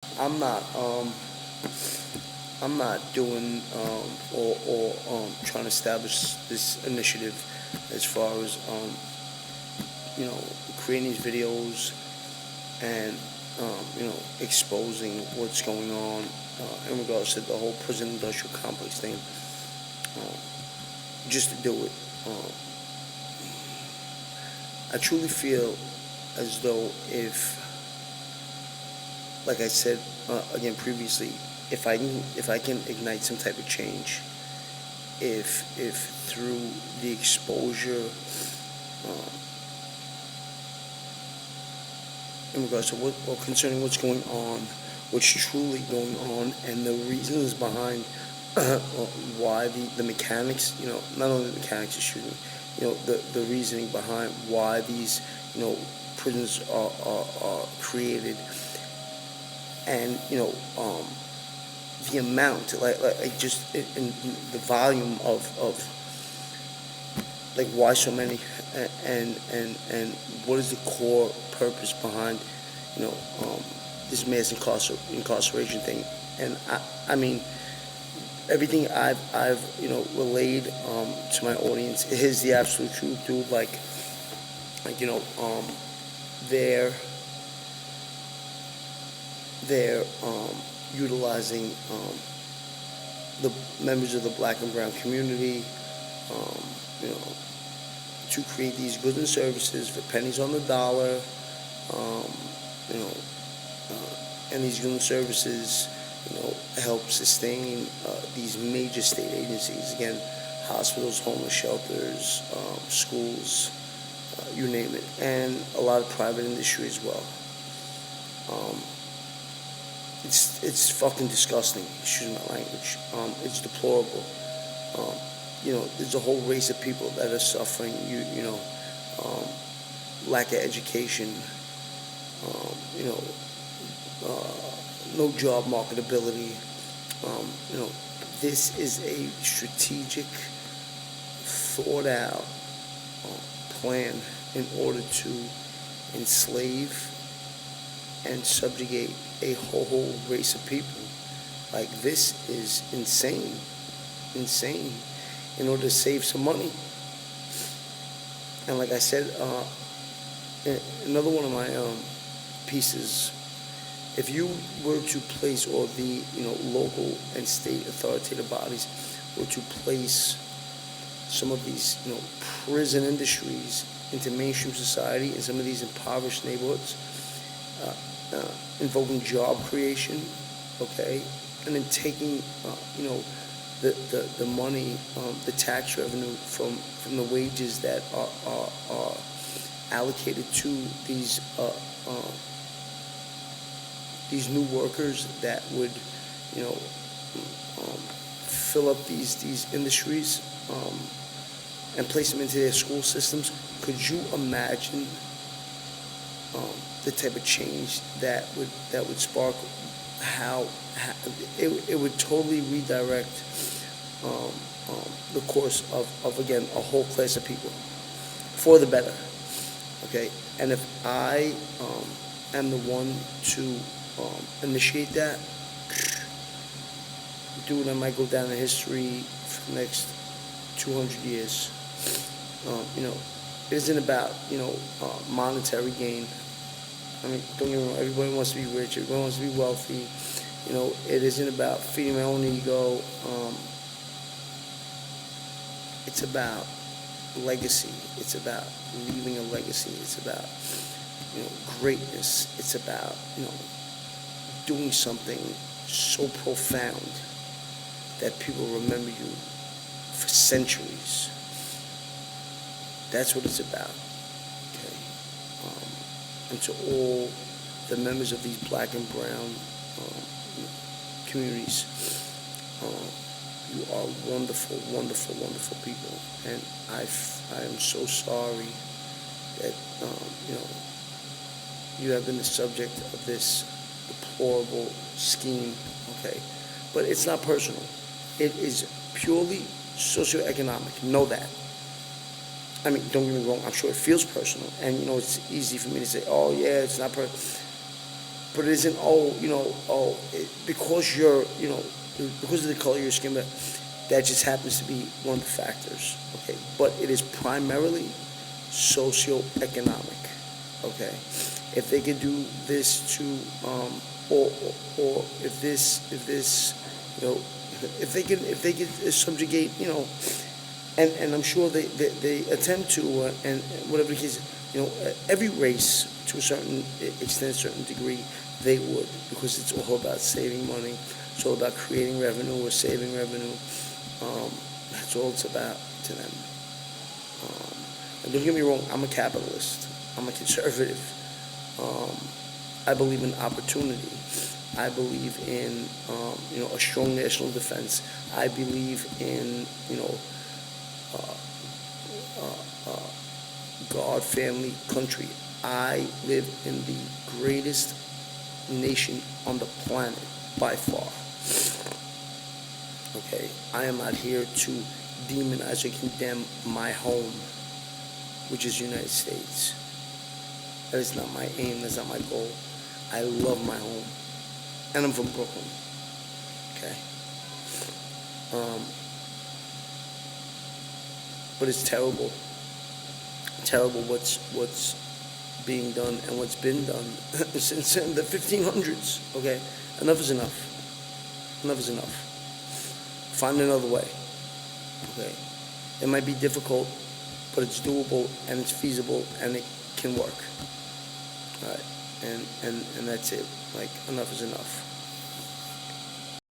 I'm not I'm not doing or trying to establish this initiative as far as creating these videos and exposing what's going on in regards to the whole prison industrial complex thing. Just to do it, I truly feel as though like I said again previously, if I can ignite some type of change, if through the exposure uh, in regards to what or concerning what's going on, what's truly going on, and the reasons behind why the mechanics, not only the mechanics, excuse me, the reasoning behind why these, prisons are created, and the amount, like just in the volume of like why so many, and what is the core purpose behind you know um, this mass incarceration thing. And I mean everything I've relayed to my audience is the absolute truth, dude. Like they're they're utilizing the members of the black and brown community, um, you know, to create these goods and services for pennies on the dollar, um, you know, and these goods and services, help sustain these major state agencies. Again, hospitals, homeless shelters, schools, you name it, and a lot of private industry as well. Um, it's fucking disgusting. Excuse my language. It's deplorable. Um, there's a whole race of people that are suffering. Um, lack of education. Um, you know, no job marketability. This is a strategic, thought out plan in order to enslave and subjugate a whole race of people. Like, this is insane, insane. In order to save some money, and like I said, another one of my pieces. If you were to place, or the local and state authoritative bodies were to place some of these prison industries into mainstream society in some of these impoverished neighborhoods, involving job creation, okay, and then taking the money, the tax revenue from the wages that are allocated to these new workers that would fill up these industries, and place them into their school systems. Could you imagine the type of change that would spark? How it would totally redirect um, the course of again a whole class of people for the better. Okay, and if I am the one to initiate that, dude, I might go down in history for the next 200 years. It isn't about monetary gain. I mean, don't get me wrong. Everybody wants to be rich. Everybody wants to be wealthy. It isn't about feeding my own ego. It's about legacy. It's about leaving a legacy. It's about greatness. It's about doing something so profound that people remember you for centuries. That's what it's about. Okay, and to all the members of these black and brown communities, you are wonderful, wonderful, wonderful people, and I am so sorry that you have been the subject of this deplorable scheme. Okay, but it's not personal. It is purely socioeconomic. Know that. I mean, don't get me wrong. I'm sure it feels personal, and it's easy for me to say, "Oh yeah, it's not personal." but it isn't, because because of the color of your skin, but that just happens to be one of the factors, okay? But it is primarily socioeconomic, okay? If they could do this to, or if they could subjugate, and I'm sure they attempt to, and whatever the case, every race to a certain extent, a certain degree, they would, because it's all about saving money. It's all about creating revenue or saving revenue. That's all it's about to them. And don't get me wrong, I'm a capitalist. I'm a conservative. I believe in opportunity. I believe in, a strong national defense. I believe in, God, family, country. I live in the greatest nation on the planet by far. Okay, I am not here to demonize or condemn my home, which is the United States. That is not my aim. That's not my goal. I love my home, and I'm from Brooklyn. Okay, but it's terrible. Terrible what's being done and what's been done since the 1500s. Okay, enough is enough. Enough is enough. Find another way. Okay, it might be difficult, but it's doable and it's feasible and it can work. All right, and that's it. Like, enough is enough.